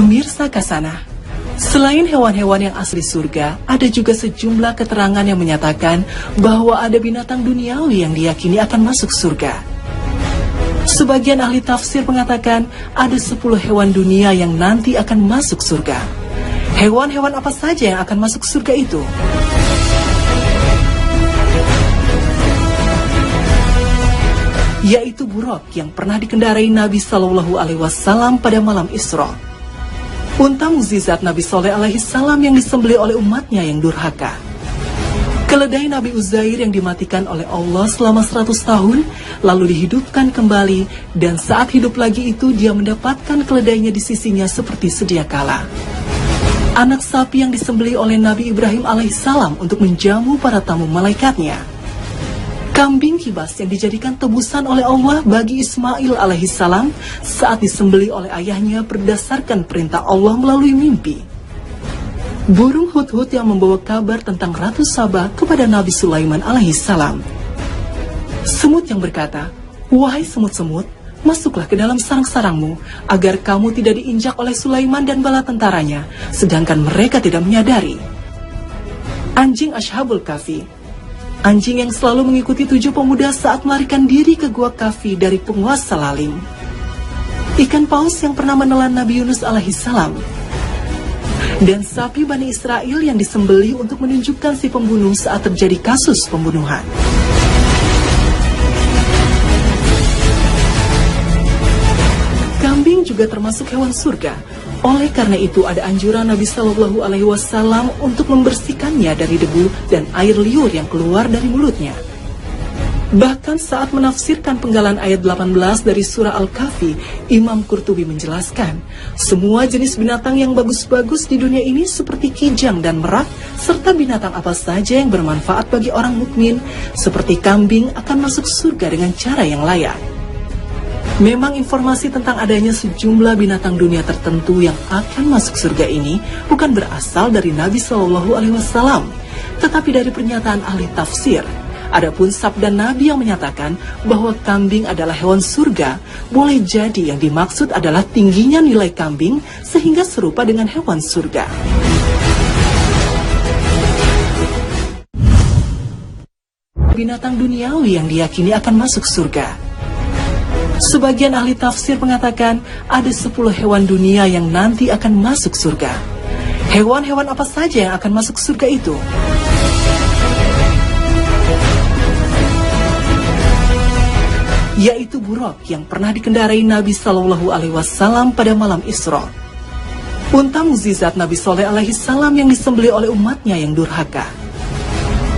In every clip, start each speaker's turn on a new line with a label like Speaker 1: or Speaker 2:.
Speaker 1: Pemirsa Kasana, selain hewan-hewan yang asli surga, ada juga sejumlah keterangan yang menyatakan bahwa ada binatang duniawi yang diyakini akan masuk surga. Sebagian ahli tafsir mengatakan ada 10 hewan dunia yang nanti akan masuk surga. Hewan-hewan apa saja yang akan masuk surga itu? Yaitu buruk yang pernah dikendarai Nabi Shallallahu Alaihi Wasallam pada malam Isra. Unta mukjizat Nabi Soleh alaihi salam yang disembelih oleh umatnya yang durhaka. Keledai Nabi Uzair yang dimatikan oleh Allah selama 100 tahun, lalu dihidupkan kembali, dan saat hidup lagi itu dia mendapatkan keledainya di sisinya seperti sedia kala. Anak sapi yang disembelih oleh Nabi Ibrahim alaihissalam untuk menjamu para tamu malaikatnya. Kambing kibas yang dijadikan tebusan oleh Allah bagi Ismail alaihissalam saat disembelih oleh ayahnya berdasarkan perintah Allah melalui mimpi. Burung hudhud yang membawa kabar tentang Ratu Saba kepada Nabi Sulaiman alaihissalam. Semut yang berkata, "Wahai semut-semut, masuklah ke dalam sarang-sarangmu, agar kamu tidak diinjak oleh Sulaiman dan bala tentaranya, sedangkan mereka tidak menyadari." Anjing Ashabul Kahfi, anjing yang selalu mengikuti 7 pemuda saat melarikan diri ke gua Kahfi dari penguasa Lalim. Ikan paus yang pernah menelan Nabi Yunus alaihissalam. Dan sapi Bani Israel yang disembelih untuk menunjukkan si pembunuh saat terjadi kasus pembunuhan. Kambing juga termasuk hewan surga. Oleh karena itu ada anjuran Nabi Shallallahu Alaihi Wasallam untuk membersihkannya dari debu dan air liur yang keluar dari mulutnya. Bahkan saat menafsirkan penggalan ayat 18 dari surah Al-Kahfi, Imam Qurtubi menjelaskan, semua jenis binatang yang bagus-bagus di dunia ini seperti kijang dan merak, serta binatang apa saja yang bermanfaat bagi orang mukmin, seperti kambing akan masuk surga dengan cara yang layak. Memang informasi tentang adanya sejumlah binatang dunia tertentu yang akan masuk surga ini bukan berasal dari Nabi Shallallahu Alaihi Wasallam, tetapi dari pernyataan ahli tafsir. Adapun sabda Nabi yang menyatakan bahwa kambing adalah hewan surga, boleh jadi yang dimaksud adalah tingginya nilai kambing sehingga serupa dengan hewan surga. Binatang duniawi yang diyakini akan masuk surga. Sebagian ahli tafsir mengatakan ada 10 hewan dunia yang nanti akan masuk surga. Hewan-hewan apa saja yang akan masuk surga itu? Yaitu buruk yang pernah dikendarai Nabi Shallallahu Alaihi Wasallam pada malam Isra. Unta mukjizat Nabi Soleh alaihi salam yang disembelih oleh umatnya yang durhaka.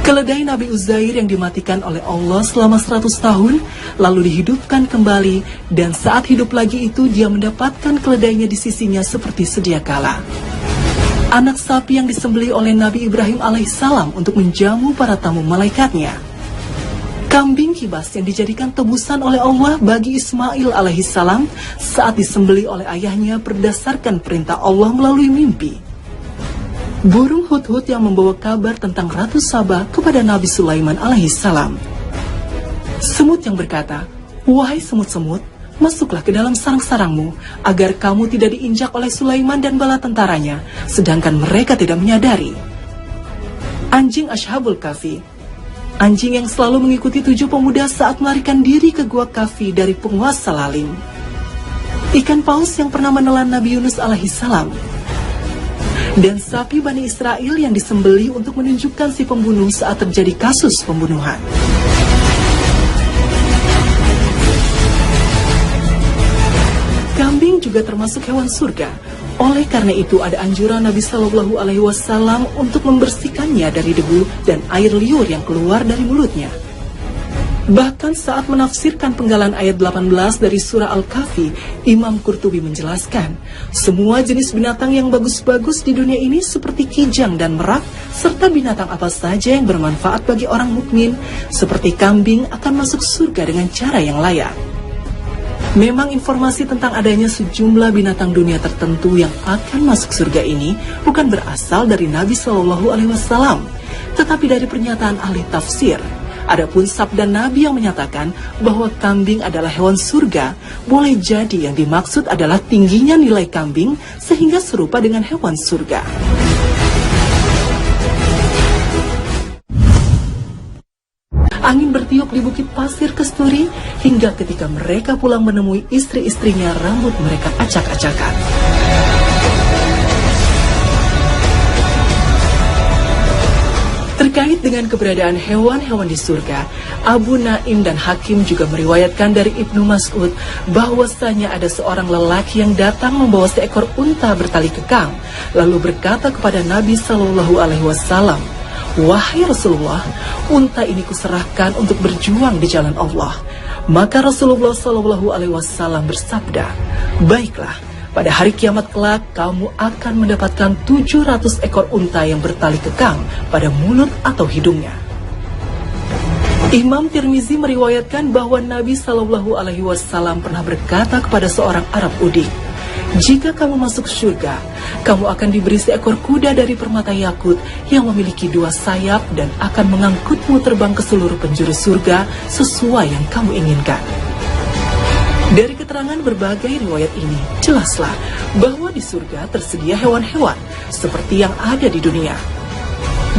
Speaker 1: Keledai Nabi Uzair yang dimatikan oleh Allah selama 100 tahun, lalu dihidupkan kembali, dan saat hidup lagi itu dia mendapatkan keledainya di sisinya seperti sedia kala. Anak sapi yang disembelih oleh Nabi Ibrahim alaihissalam untuk menjamu para tamu malaikatnya. Kambing kibas yang dijadikan tebusan oleh Allah bagi Ismail alaihissalam saat disembelih oleh ayahnya berdasarkan perintah Allah melalui mimpi. Burung hudhud yang membawa kabar tentang Ratu Saba kepada Nabi Sulaiman alaihissalam. Semut yang berkata, "Wahai semut-semut, masuklah ke dalam sarang-sarangmu, agar kamu tidak diinjak oleh Sulaiman dan bala tentaranya, sedangkan mereka tidak menyadari." Anjing Ashabul Kahfi, anjing yang selalu mengikuti 7 pemuda saat melarikan diri ke gua Kahfi dari penguasa Lalim. Ikan paus yang pernah menelan Nabi Yunus alaihissalam. Dan sapi Bani Israel yang disembelih untuk menunjukkan si pembunuh saat terjadi kasus pembunuhan. Kambing juga termasuk hewan surga. Oleh karena itu ada anjuran Nabi Shallallahu Alaihi Wasallam untuk membersihkannya dari debu dan air liur yang keluar dari mulutnya. Bahkan saat menafsirkan penggalan ayat 18 dari surah Al-Kahfi, Imam Qurtubi menjelaskan, semua jenis binatang yang bagus-bagus di dunia ini seperti kijang dan merak, serta binatang apa saja yang bermanfaat bagi orang mukmin, seperti kambing akan masuk surga dengan cara yang layak. Memang informasi tentang adanya sejumlah binatang dunia tertentu yang akan masuk surga ini bukan berasal dari Nabi Shallallahu Alaihi Wasallam, tetapi dari pernyataan ahli tafsir. Adapun sabda Nabi yang menyatakan bahwa kambing adalah hewan surga, boleh jadi yang dimaksud adalah tingginya nilai kambing sehingga serupa dengan hewan surga. Angin bertiup di Bukit Pasir Kesturi hingga ketika mereka pulang menemui istri-istrinya rambut mereka acak-acakan. Terkait dengan keberadaan hewan-hewan di surga, Abu Naim dan Hakim juga meriwayatkan dari Ibnu Mas'ud bahwasanya ada seorang lelaki yang datang membawa seekor unta bertali kekang, lalu berkata kepada Nabi Shallallahu Alaihi Wasallam, "Wahai Rasulullah, unta ini kuserahkan untuk berjuang di jalan Allah." Maka Rasulullah Shallallahu Alaihi Wasallam bersabda, "Baiklah, pada hari kiamat kelak kamu akan mendapatkan 700 ekor unta yang bertali kekang pada mulut atau hidungnya." Imam Tirmizi meriwayatkan bahwa Nabi Shallallahu Alaihi Wasallam pernah berkata kepada seorang Arab udik, "Jika kamu masuk surga, kamu akan diberi seekor kuda dari permata yakut yang memiliki 2 sayap dan akan mengangkutmu terbang ke seluruh penjuru surga sesuai yang kamu inginkan." Dari keterangan berbagai riwayat ini, jelaslah bahwa di surga tersedia hewan-hewan seperti yang ada di dunia.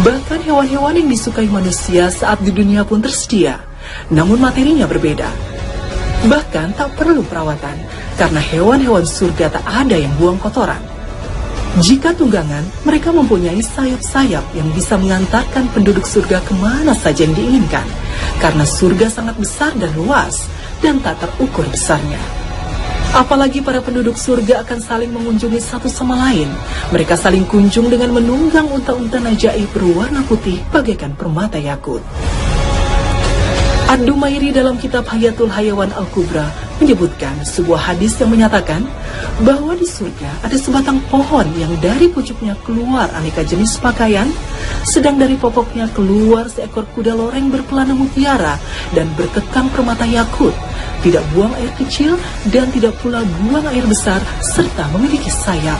Speaker 1: Bahkan hewan-hewan yang disukai manusia saat di dunia pun tersedia, namun materinya berbeda. Bahkan tak perlu perawatan, karena hewan-hewan surga tak ada yang buang kotoran. Jika tunggangan, mereka mempunyai sayap-sayap yang bisa mengantarkan penduduk surga kemana saja yang diinginkan, karena surga sangat besar dan luas, dan tak terukur besarnya. Apalagi para penduduk surga akan saling mengunjungi satu sama lain. Mereka saling kunjung dengan menunggang unta-unta najaib berwarna putih bagaikan permata yakut. Ad-Dumairi dalam kitab Hayatul Hayawan Al-Kubra menyebutkan sebuah hadis yang menyatakan bahwa di surga ada sebatang pohon yang dari pucuknya keluar aneka jenis pakaian, sedang dari pokoknya keluar seekor kuda loreng berpelana mutiara dan berkekang permata yakut, tidak buang air kecil dan tidak pula buang air besar, serta memiliki sayap.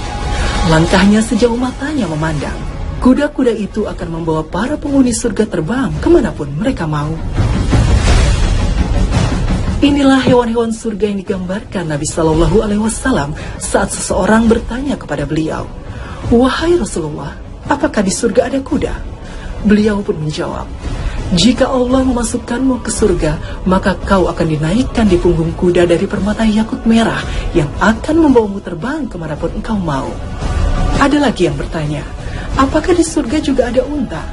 Speaker 1: Langkahnya sejauh matanya memandang. Kuda-kuda itu akan membawa para penghuni surga terbang kemanapun mereka mau. Inilah hewan-hewan surga yang digambarkan Nabi Shallallahu Alaihi Wasallam saat seseorang bertanya kepada beliau, "Wahai Rasulullah, apakah di surga ada kuda?" Beliau pun menjawab, "Jika Allah memasukkanmu ke surga, maka kau akan dinaikkan di punggung kuda dari permata yakut merah yang akan membawamu terbang kemanapun engkau mau." Ada lagi yang bertanya, "Apakah di surga juga ada unta?"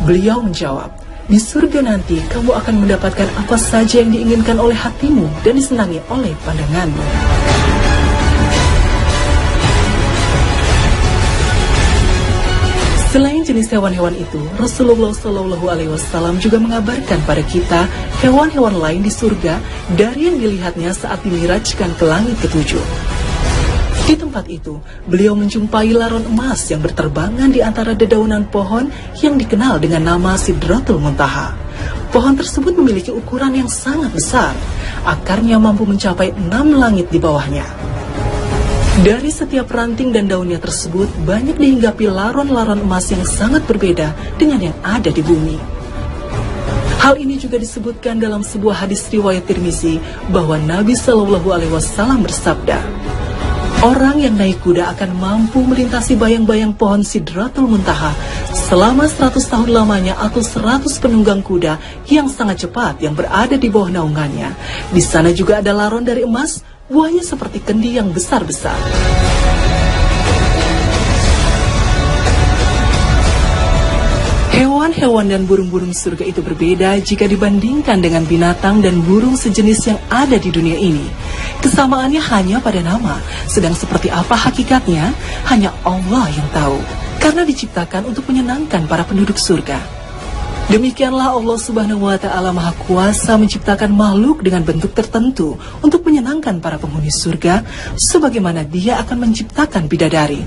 Speaker 1: Beliau menjawab, "Di surga nanti kamu akan mendapatkan apa saja yang diinginkan oleh hatimu dan disenangi oleh pandanganmu." Selain jenis hewan-hewan itu, Rasulullah Shallallahu Alaihi Wasallam juga mengabarkan pada kita hewan-hewan lain di surga dari yang dilihatnya saat dimirajkan ke langit ketujuh. Di tempat itu, beliau menjumpai laron emas yang berterbangan di antara dedaunan pohon yang dikenal dengan nama Sidratul Muntaha. Pohon tersebut memiliki ukuran yang sangat besar, akarnya mampu mencapai 6 langit di bawahnya. Dari setiap ranting dan daunnya tersebut, banyak dihinggapi laron-laron emas yang sangat berbeda dengan yang ada di bumi. Hal ini juga disebutkan dalam sebuah hadis riwayat Tirmizi bahwa Nabi Shallallahu Alaihi Wasallam bersabda, "Orang yang naik kuda akan mampu melintasi bayang-bayang pohon Sidratul Muntaha selama 100 tahun lamanya atau 100 penunggang kuda yang sangat cepat yang berada di bawah naungannya. Di sana juga ada laron dari emas, buahnya seperti kendi yang besar-besar." Hewan-hewan dan burung-burung surga itu berbeda jika dibandingkan dengan binatang dan burung sejenis yang ada di dunia ini. Kesamaannya hanya pada nama, sedang seperti apa hakikatnya, hanya Allah yang tahu. Karena diciptakan untuk menyenangkan para penduduk surga. Demikianlah Allah Subhanahu wa Ta'ala Maha Kuasa menciptakan makhluk dengan bentuk tertentu untuk menyenangkan para penghuni surga, sebagaimana Dia akan menciptakan bidadari.